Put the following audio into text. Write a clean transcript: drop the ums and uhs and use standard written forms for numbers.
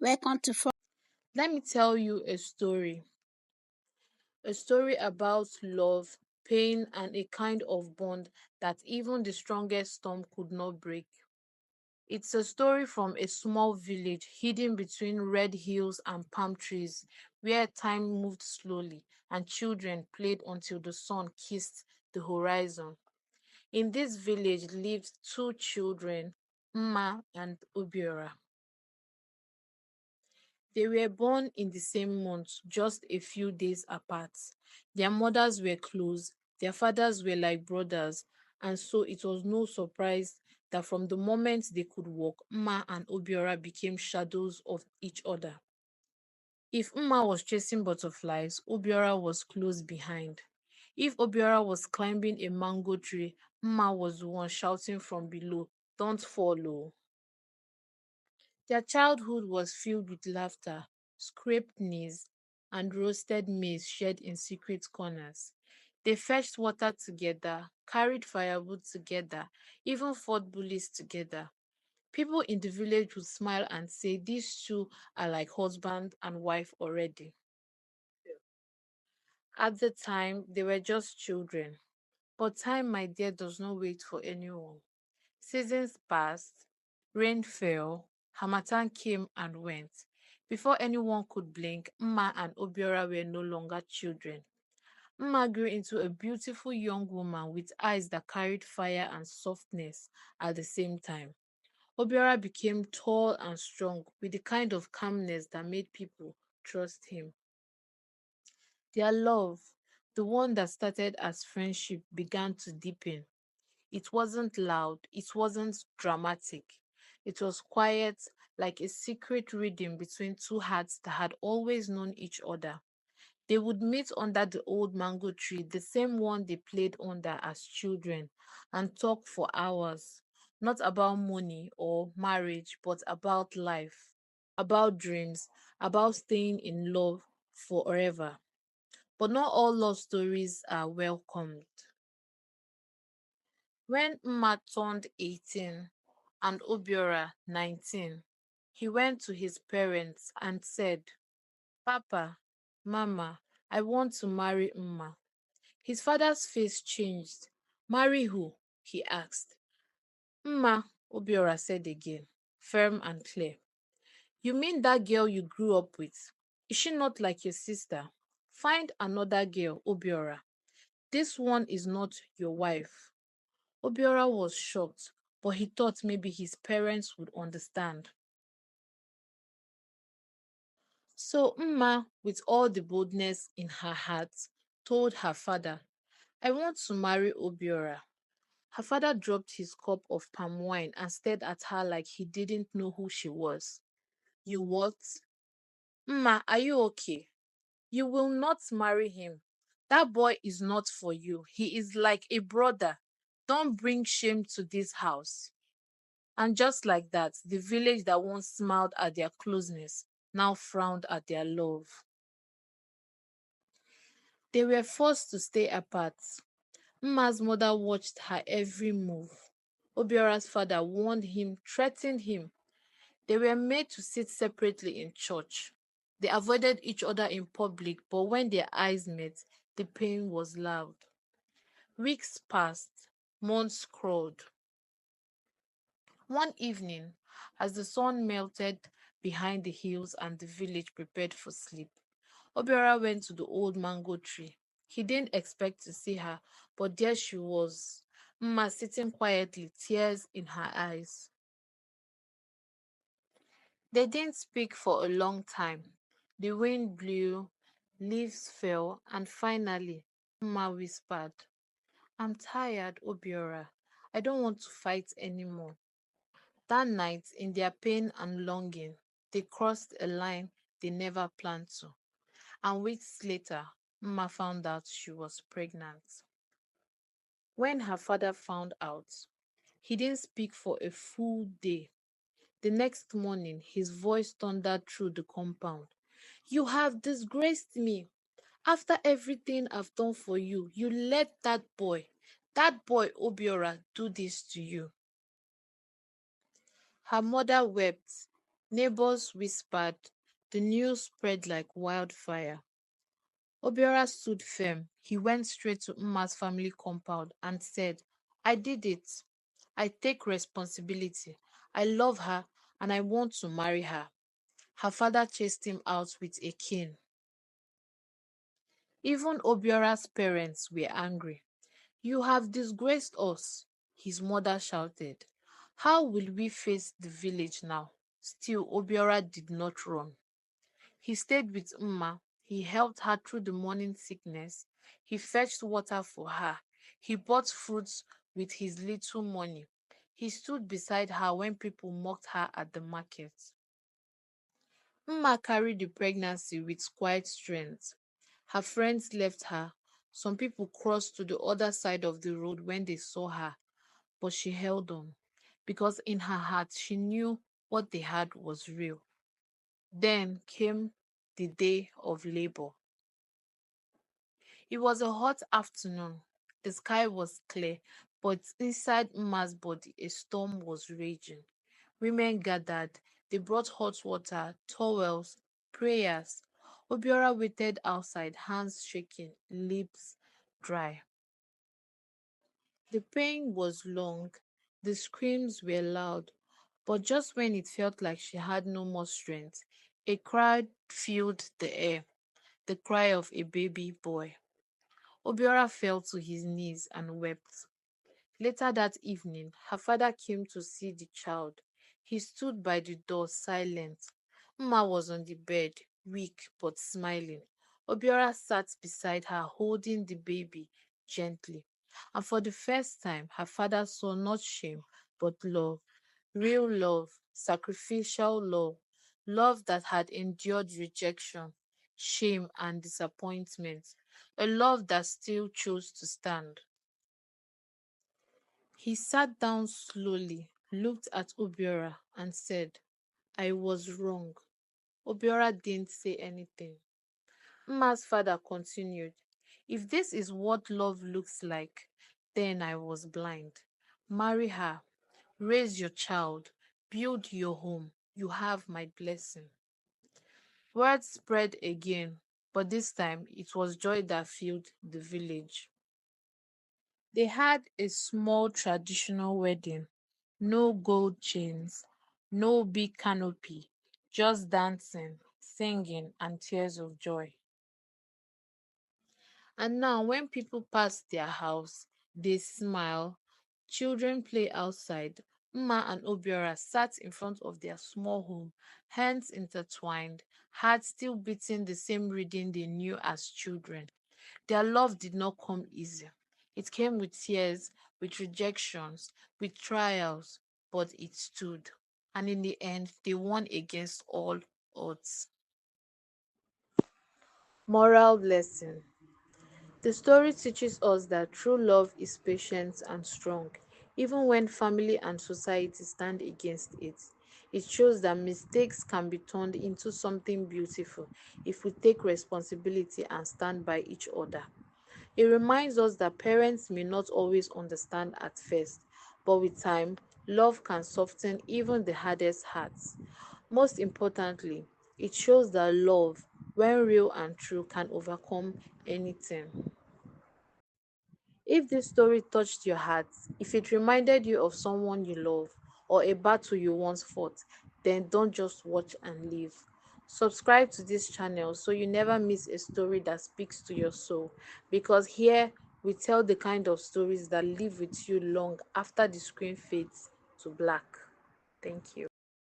Welcome to Let me tell you a story about love, pain, and a kind of bond that even the strongest storm could not break. It's a story from a small village hidden between red hills and palm trees, where time moved slowly and children played until the sun kissed the horizon. In this village lived two children, Mma and Obiora. They were born in the same month, just a few days apart. Their mothers were close, their fathers were like brothers, and so it was no surprise that from the moment they could walk, Mma and Obiora became shadows of each other. If Mma was chasing butterflies, Obiora was close behind. If Obiora was climbing a mango tree, Mma was the one shouting from below, "Don't follow." Their childhood was filled with laughter, scraped knees, and roasted maize shared in secret corners. They fetched water together, carried firewood together, even fought bullies together. People in the village would smile and say these two are like husband and wife already. At the time, they were just children. But time, my dear, does not wait for anyone. Seasons passed, rain fell, harmattan came and went. Before anyone could blink, Mma and Obiora were no longer children. Mma grew into a beautiful young woman with eyes that carried fire and softness at the same time. Obiora became tall and strong with the kind of calmness that made people trust him. Their love, the one that started as friendship, began to deepen. It wasn't loud, it wasn't dramatic. It was quiet, like a secret reading between two hearts that had always known each other. They would meet under the old mango tree, the same one they played under as children, and talk for hours. Not about money or marriage, but about life, about dreams, about staying in love forever. But not all love stories are welcomed. When Mma turned 18 and Obiora 19, he went to his parents and said, "Papa, Mama, I want to marry Mma." His father's face changed. "Marry who?" he asked. "Mma," Obiora said again, firm and clear. "You mean that girl you grew up with? Is she not like your sister? Find another girl, Obiora. This one is not your wife." Obiora was shocked, but he thought maybe his parents would understand. So Mma, with all the boldness in her heart, told her father, "I want to marry Obiora." Her father dropped his cup of palm wine and stared at her like he didn't know who she was. "You what? Mma, are you okay? You will not marry him. That boy is not for you. He is like a brother. Don't bring shame to this house." And just like that, the village that once smiled at their closeness now frowned at their love. They were forced to stay apart. Mma's mother watched her every move. Obiora's father warned him, threatened him. They were made to sit separately in church. They avoided each other in public, but when their eyes met, the pain was loud. Weeks passed, months crawled. One evening, as the sun melted behind the hills and the village prepared for sleep, Obiora went to the old mango tree. He didn't expect to see her, but there she was, Mma sitting quietly, tears in her eyes. They didn't speak for a long time. The wind blew, leaves fell, and finally, Mma whispered, "I'm tired, Obiora. I don't want to fight anymore." That night, in their pain and longing, they crossed a line they never planned to. And weeks later, Mma found out she was pregnant. When her father found out, he didn't speak for a full day. The next morning, his voice thundered through the compound. "You have disgraced me. After everything I've done for you, you let that boy Obiora, do this to you." Her mother wept, Neighbors whispered. The news spread like wildfire. Obiora stood firm. He went straight to Mma's family compound and said, I did it. I take responsibility. I love her and I want to marry her. Her father chased him out with a cane. Even Obiora's parents were angry. You have disgraced us, his mother shouted. How will we face the village now? Still, Obiora did not run. He stayed with Mma. He helped her through the morning sickness. He fetched water for her. He bought fruits with his little money. He stood beside her when people mocked her at the market. Mma carried the pregnancy with quiet strength. Her friends left her. Some people crossed to the other side of the road when they saw her, but she held on because in her heart she knew what they had was real. Then came the day of labor. It was a hot afternoon. The sky was clear, but inside Mma's body a storm was raging. Women gathered. They brought hot water, towels, prayers. Obiora waited outside, hands shaking, lips dry. The pain was long. The screams were loud. But just when it felt like she had no more strength, a cry filled the air, the cry of a baby boy. Obiora fell to his knees and wept. Later that evening, her father came to see the child. He stood by the door, silent. Mma was on the bed, weak but smiling. Obiora sat beside her, holding the baby gently. And for the first time, her father saw not shame, but love. Real love, sacrificial love. Love that had endured rejection, shame, and disappointment. A love that still chose to stand. He sat down slowly, looked at Obiora, and said, I was wrong. Obiora didn't say anything. Mma's father continued, if this is what love looks like, then I was blind. Marry her, raise your child, build your home. You have my blessing. Word spread again, but this time it was joy that filled the village. They had a small traditional wedding. No gold chains, no big canopy, just dancing, singing, and tears of joy. And now, when people pass their house, they smile. Children play outside. Mma and Obiora sat in front of their small home, hands intertwined, hearts still beating the same rhythm they knew as children. Their love did not come easy. It came with tears, with rejections, with trials, but it stood. And in the end, they won against all odds. Moral lesson. The story teaches us that true love is patient and strong, even when family and society stand against it. It shows that mistakes can be turned into something beautiful if we take responsibility and stand by each other. It reminds us that parents may not always understand at first, but with time, love can soften even the hardest hearts. Most importantly, it shows that love, when real and true, can overcome anything. If this story touched your heart, if it reminded you of someone you love or a battle you once fought, then don't just watch and leave. Subscribe to this channel so you never miss a story that speaks to your soul, because here we tell the kind of stories that live with you long after the screen fades to black. Thank you.